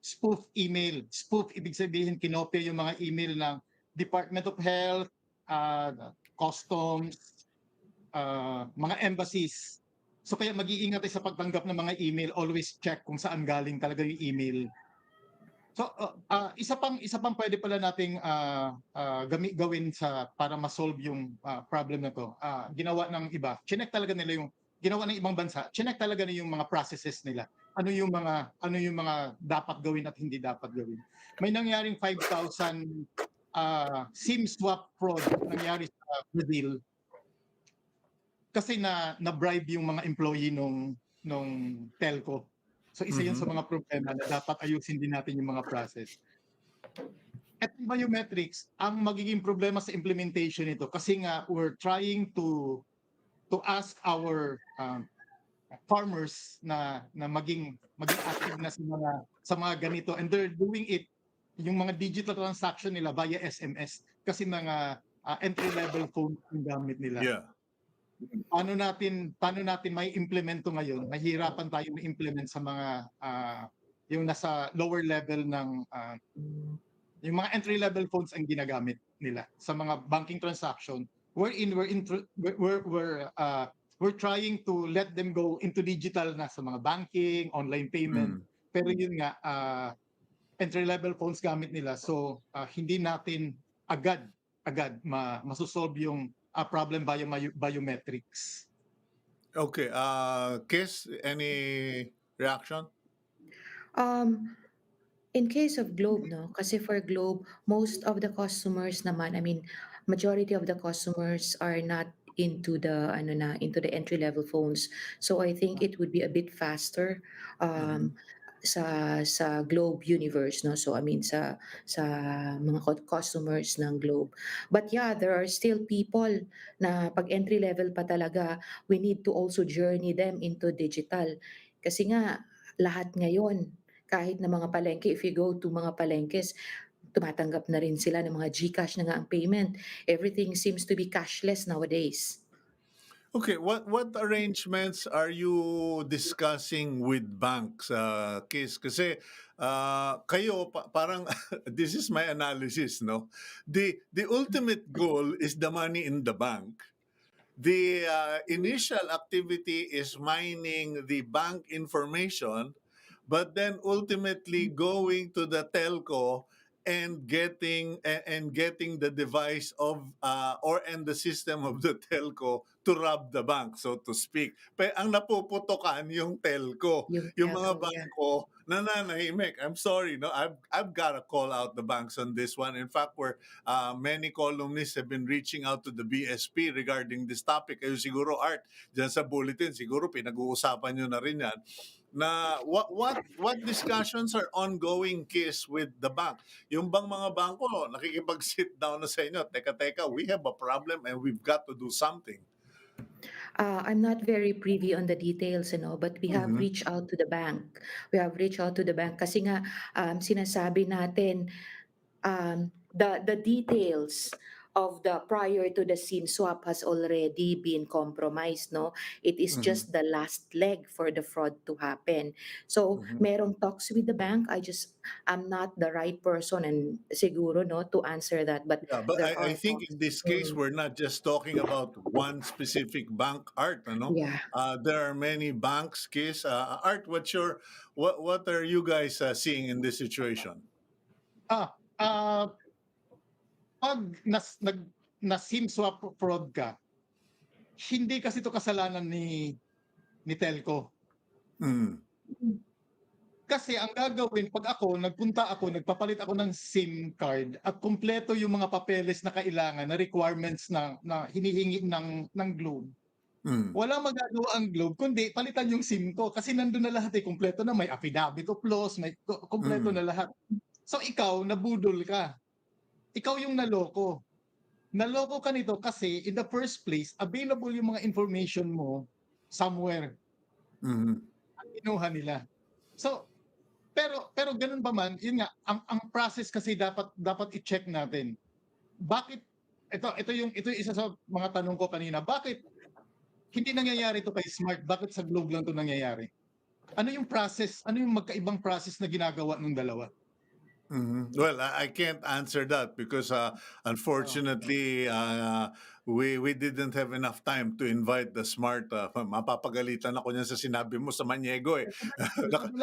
spoof email. Spoof, ibig sabihin, kinopya yung mga email ng Department of Health, Customs, mga embassies. So kaya mag-iingat tayo sa pagtanggap ng mga email, always check kung saan galing talaga yung email. So isa pang pwede pala nating gawin para ma-solve yung problem na to. Ginawa ng iba, chinek talaga nila yung ginawa ng ibang bansa, chinek talaga nila yung mga processes nila. Ano yung mga dapat gawin at hindi dapat gawin. May nangyaring 5,000 SIM swap fraud nangyari sa Brazil kasi na-bribe yung mga employee nung telco. So isa yun sa
Mhm.
mga problema na dapat ayusin din natin yung mga process. At biometrics, ang magiging problema sa implementation nito kasi nga we're trying to ask our farmers na maging active na sa mga ganito, and they're doing it yung mga digital transaction nila via SMS kasi mga entry level phone yung gamit nila.
Yeah.
Paano natin may implemento ngayon? Nahihirapan tayo ma-implement sa mga yung nasa lower level ng yung mga entry level phones ang ginagamit nila sa mga banking transaction, wherein we're trying to let them go into digital na sa mga banking, online payment.
Mm.
Pero yun nga, entry level phones gamit nila, so hindi natin agad agad masosolve yung problem via biometrics.
Okay, Kiss, any reaction?
Um, in case of Globe, no, kasi for Globe, most of the customers naman, I mean, majority of the customers are not into the ano na into the entry level phones. So I think it would be a bit faster
Mhm.
sa Globe universe, no. So I mean sa mga customers ng Globe. But yeah, there are still people na pag entry level pa talaga, we need to also journey them into digital. Kasi nga lahat ngayon kahit na mga palengke, if you go to mga palengkes, tumatanggap na rin sila ng mga GCash na nga ang payment. Everything seems to be cashless nowadays.
Okay, what arrangements are you discussing with banks, Kiss? Kasi kayo parang this is my analysis, no? The ultimate goal is the money in the bank. The initial activity is mining the bank information, but then ultimately going to the telco and getting the device of or and the system of the telco to rob the bank, so to speak. Ang napuputukan yung telco,
Yung
yung mga
telco, yeah.
bangko nananahimik. I'm sorry, no, I've got to call out the banks on this one. In fact, many columnists have been reaching out to the BSP regarding this topic. Kayo siguro, Art, dyan sa bulletin, siguro pinag-uusapan nyo na rin yan, na what discussions are ongoing, Kiss, with the bank? Yung bang mga bangko, nakikipag-sit down na sa inyo, teka, we have a problem and we've got to do something.
I'm not very privy on the details, but we have
Mhm.
reached out to the bank. We have reached out to the bank kasi nga sinasabi natin the details of the prior to the SIM swap has already been compromised, no. It is
Mhm.
just the last leg for the fraud to happen. So
Mhm.
merong talks with the bank. I'm not the right person and siguro, no, to answer that, but
Yeah, but
there
I
are
think
talks.
in this case,
Mm,
we're not just talking about one specific bank, Art. Ano?
yeah.
There are many banks, Kiss. Art, what are you guys seeing in this situation?
Ah, ah, pag na SIM swap fraud ka, hindi kasi ito kasalanan ni telco.
Mm.
Kasi ang gagawin 'pag nagpunta ako, nagpapalit ako ng SIM card at kumpleto yung mga papeles na kailangan na requirements na hinihingi ng Globe.
Mm.
Walang magagawa ang Globe kundi palitan yung SIM ko kasi nandun na lahat, kumpleto na, may affidavit of loss, may kumpleto
Mm.
na lahat. So ikaw nabudol ka, ikaw yung naloko. Naloko ka nito kasi in the first place available yung mga information mo somewhere
Mm.
at kinuha nila. So pero ganun pa man, yun nga, ang process kasi dapat i-check natin. Bakit ito yung isa sa mga tanong ko kanina, bakit hindi nangyayari ito kay Smart? Bakit sa Globe lang ito nangyayari? Ano yung process? Ano yung magkaibang process na ginagawa ng dalawa?
Mhm. Well, I can't answer that because
Oo.
unfortunately we didn't have enough time to invite the smart. Mapapagalitan ako niyan sa sinabi mo sa Maniego eh. Nak-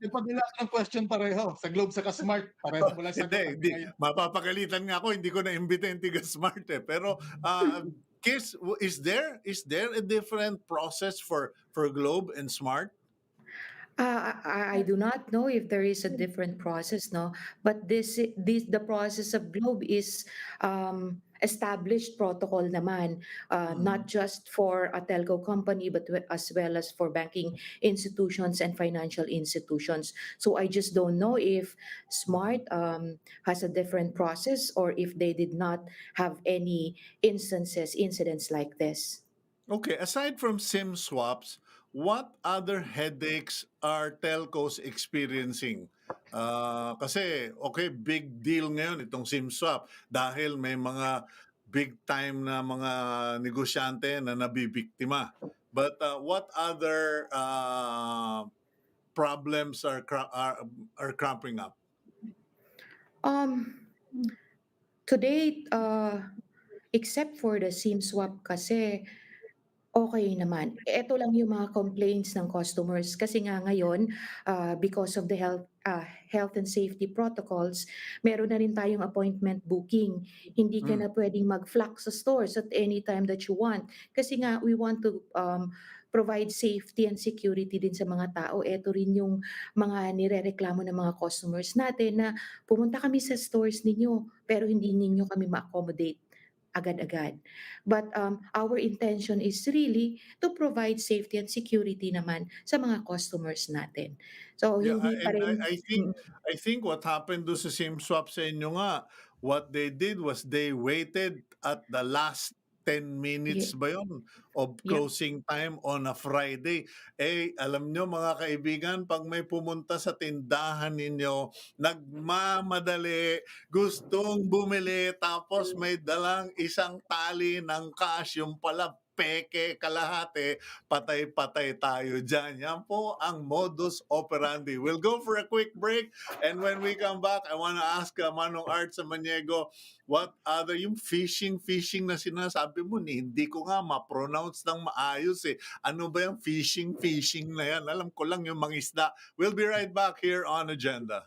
Nagpadala ka ng question pareho. Sa Globe saka Smart, pareho mo lang sagot
hindi.
hanggang ngayon.
Mapapagalitan nga ako, hindi ko na imbita yung tiga smart eh. Pero Kiss, is there a different process for Globe and Smart?
I do not know if there is a different process, no. But the process of Globe is established protocol naman, not
Mhm.
just for a telco company, but as well as for banking institutions and financial institutions. So I just don't know if Smart has a different process or if they did not have any incidents like this.
Okay, aside from SIM swaps, what other headaches are telcos experiencing? Kasi, okay, big deal ngayon itong SIM swap dahil may mga big time na mga negosyante na nabibiktima. But what other problems are cropping up?
Um, Today, except for the SIM swap kasi, Okay naman. Eto lang yung mga complaints ng customers kasi nga ngayon, because of the health and safety protocols, meron na rin tayong appointment booking. Hindi ka
Hmm.
na puwedeng mag-flock sa stores at any time that you want. Kasi nga we want to, provide safety and security din sa mga tao. Eto rin yung mga nirereklamo ng mga customers natin na, "Pumunta kami sa stores ninyo, pero hindi ninyo kami ma-accommodate agad-agad." But, our intention is really to provide safety and security naman sa mga customers natin. So,
Yeah,
hindi pa
and
rin
I think what happened do sa SIM swap sa inyo nga, what they did was they waited at the last 10 minutes
ye
ba yun of
yep,
closing time on a Friday. Eh, alam nyo mga kaibigan, pag may pumunta sa tindahan ninyo, nagmamadali, gustong bumili, tapos may dalang isang tali ng cash, yung pala peke kalahati, patay-patay tayo dyan. Yan po ang modus operandi. We'll go for a quick break, and when we come back, I want to ask Manong Art Samaniego, what other, yung fishing na sinasabi mo, hindi ko nga ma-pronounce ng maayos eh. Ano ba yung fishing na yan? Alam ko lang yung mangisda. We'll be right back here on Agenda.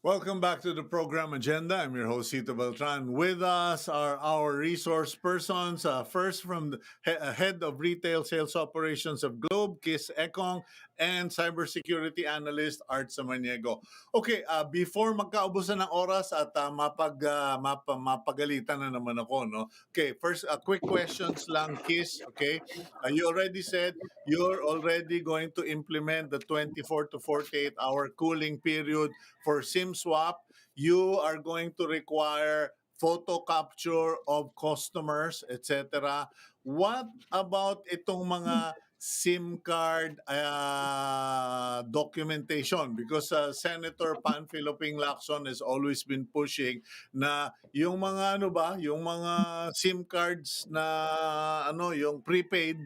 Welcome back to the program Agenda. I'm your host, Cito Beltran. With us are our resource persons. First, from the head of retail sales operations of Globe, Kiss Ekong, and cybersecurity analyst, Art Samaniego. Okay, before magkaubusan ng oras at mapagalitan na naman ako, no? Okay, first, quick questions lang, Kiss. Okay, you already said you're already going to implement the 24 to 48 hour cooling period for SIM swap. You are going to require photo capture of customers, etc. What about itong mga SIM card documentation? Because Senator Panfilo Ping Lacson has always been pushing na yung mga ano ba, yung mga SIM cards na ano, yung prepaid,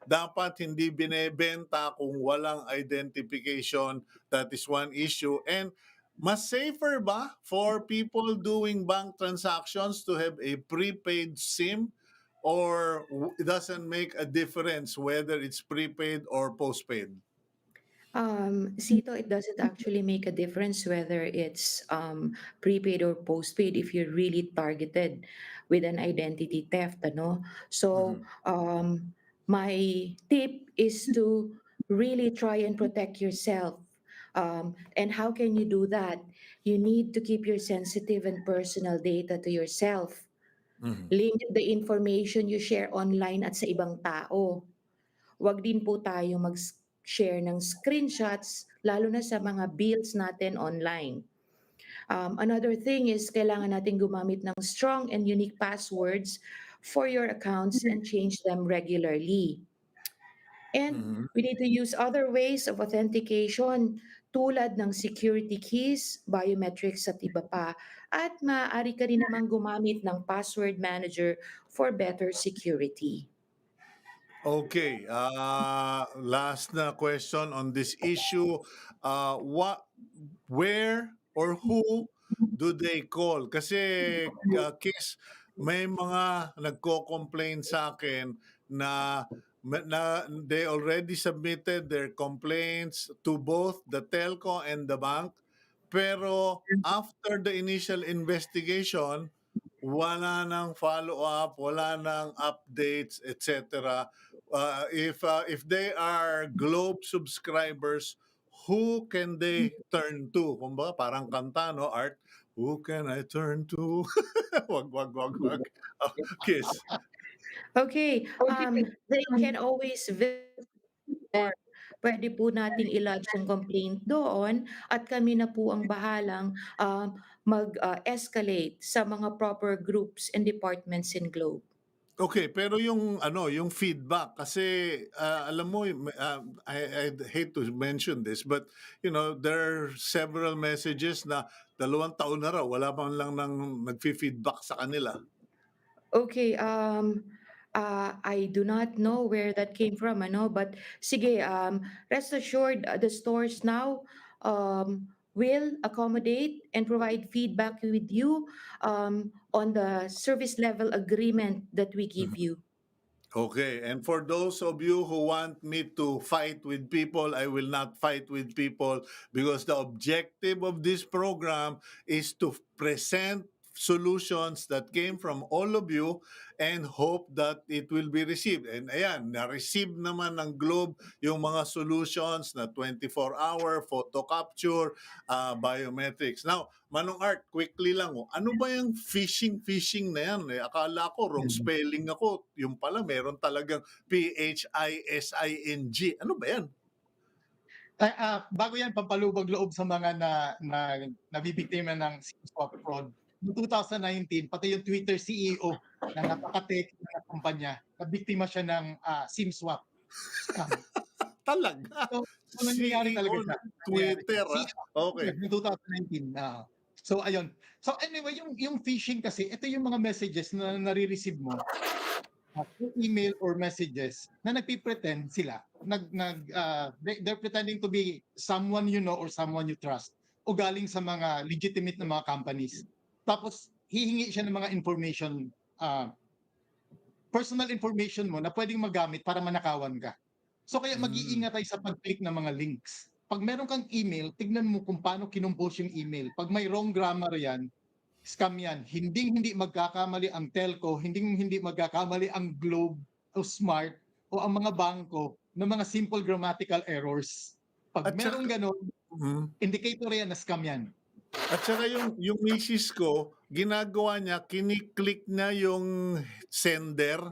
dapat hindi binebenta kung walang identification. That is one issue. And mas safer ba for people doing bank transactions to have a prepaid SIM, or it doesn't make a difference whether it's prepaid or postpaid?
Sito, it doesn't actually make a difference whether it's prepaid or postpaid if you're really targeted with an identity theft, ano? So,
Mhm.
my tip is to really try and protect yourself. And how can you do that? You need to keep your sensitive and personal data to yourself.
Mhm.
Limit the information you share online at sa ibang tao. Wag din po tayo mag-share ng screenshots, lalo na sa mga bills natin online. Another thing is kailangan natin gumamit ng strong and unique passwords for your accounts and change them regularly. And
Mhm.
we need to use other ways of authentication tulad ng security keys, biometrics at iba pa. At maaari ka rin namang gumamit ng password manager for better security.
Okay, last na question on this issue. Where or who do they call? Kasi, Kiss, may mga nagko-complain sa akin na they already submitted their complaints to both the telco and the bank. Pero after the initial investigation, wala nang follow-up, wala nang updates, etc. If they are Globe subscribers, who can they turn to? Kumbaga, parang kanta, no, Art? Who can I turn to? Wag. Oh, Kiss.
Okay, they can always visit. Pwede po nating i-lodge yung complaint doon at kami na po ang bahalang mag-escalate sa mga proper groups and departments in Globe.
Okay, pero yung ano, yung feedback kasi alam mo I hate to mention this but there are several messages na 2 taon na raw wala man lang nang nagfi-feedback sa kanila.
Okay, I do not know where that came from, ano, but sige, rest assured, the stores now will accommodate and provide feedback with you on the service level agreement that we give you.
Okay, and for those of you who want me to fight with people, I will not fight with people because the objective of this program is to present solutions that came from all of you and hope that it will be received. And ayan, na-receive naman ng Globe yung mga solutions na 24-hour photo capture, biometrics. Now, Manong Art, quickly lang, ano ba yung phishing na yan? Akala ko wrong spelling ako. Yung pala, meron talagang PHISING. Ano ba yan?
Bago yan, pampalubag loob sa mga nabibiktima ng SIM swap fraud. Noong 2019, pati yung Twitter CEO na napaka-tech na kumpanya, nabiktima siya ng SIM swap scam.
Talaga?
So nangyayari talaga
CEO
siya.
ng Twitter,
CEO
Okay.
noong 2019. So ayun. So anyway, yung phishing kasi, ito yung mga messages na nare-receive mo through email or messages na nagpi-pretend sila. They're pretending to be someone you know or someone you trust o galing sa mga legitimate na mga companies. Tapos hihingi siya ng mga information, personal information mo na pwedeng magamit para manakawan ka. So kaya mag-iingat tayo sa pag-click ng mga links. Pag meron kang email, tignan mo kung paano kinumpose yung email. Pag may wrong grammar yan, scam yan. Hindi magkakamali ang telco, hindi magkakamali ang Globe o Smart o ang mga bangko ng mga simple grammatical errors. Pag
At
meron
saka,
ganon,
Mhm.
indicator yan na scam yan.
At saka yung misis ko, ginagawa niya, kiniklik niya yung sender.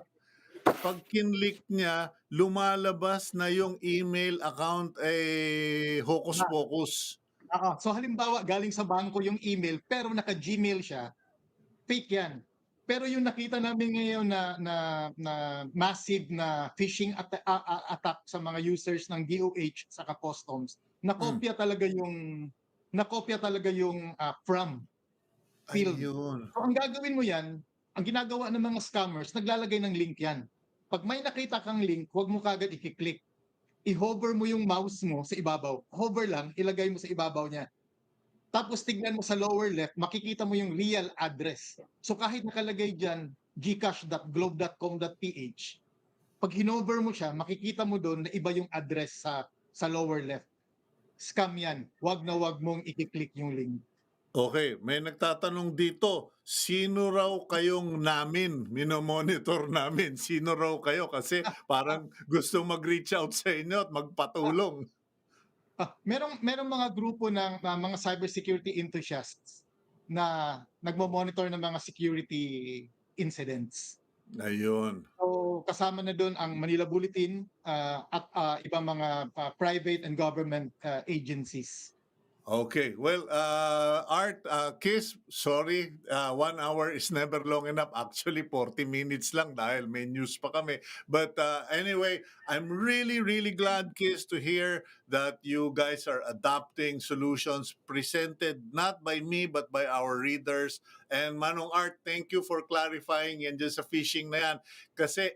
Pag kinlik niya, lumalabas na yung email account hocus
Ah,
pocus.
So halimbawa, galing sa bangko yung email pero naka-Gmail siya, fake yan. Pero yung nakita namin ngayon na massive na phishing attack sa mga users ng DOH sa customs, nakopya talaga yung from field.
Ayun.
So ang gagawin mo yan, ang ginagawa ng mga scammers, naglalagay ng link yan. Pag may nakita kang link, huwag mo kagad i-click. I-hover mo yung mouse mo sa ibabaw. Hover lang, ilagay mo sa ibabaw niya. Tapos tignan mo sa lower left, makikita mo yung real address. So kahit nakalagay dyan, gcash.globe.com.ph, pag hinover mo siya, makikita mo doon na iba yung address sa lower left. Scam yan. Wag na wag mong i-click yung link.
Okay, may nagtatanong dito, sino raw kayong namin? Minomonitor namin. Sino raw kayo? Kasi parang gusto mag-reach out sa inyo at magpatulong.
Merong mga grupo ng mga cybersecurity enthusiasts na nagmo-monitor ng mga security incidents.
Ayun.
So kasama na doon ang Manila Bulletin at ibang mga private and government agencies.
Okay. Well, Art, Kiss, sorry, 1 hour is never long enough. Actually, 40 minutes lang dahil may news pa kami. But anyway, I'm really, really glad, Kiss, to hear that you guys are adopting solutions presented not by me but by our readers. And Manong Art, thank you for clarifying yan dyan sa phishing na yan. Kasi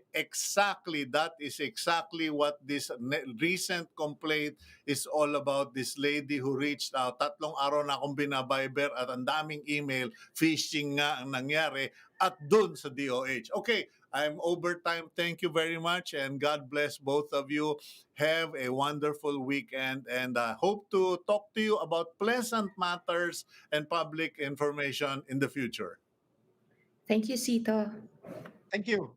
that is exactly what this recent complaint is all about this lady who reached out. Tatlong araw na akong binabiber at ang daming email. Phishing nga ang nangyari at dun sa DOH. Okay, I'm over time. Thank you very much and God bless both of you. Have a wonderful weekend and hope to talk to you about pleasant matters and public information in the future.
Thank you, Cito.
Thank you.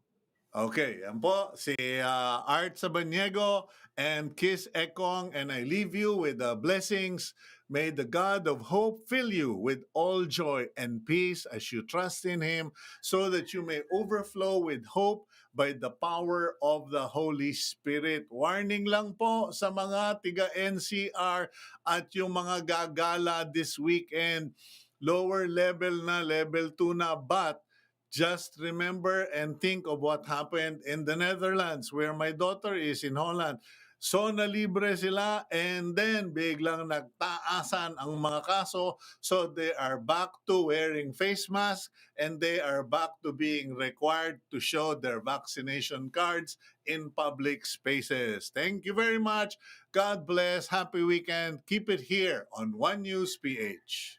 Okay, yan po si Art Samaniego and Kiss Ekong, and I leave you with the blessings. May the God of hope fill you with all joy and peace as you trust in Him, so that you may overflow with hope by the power of the Holy Spirit. Warning lang po sa mga tiga NCR at yung mga gagala this weekend. Lower level na, level 2 na, but just remember and think of what happened in the Netherlands where my daughter is in Holland. So nalibre sila and then biglang nagtaasan ang mga kaso. So they are back to wearing face masks and they are back to being required to show their vaccination cards in public spaces. Thank you very much. God bless. Happy weekend. Keep it here on One News PH.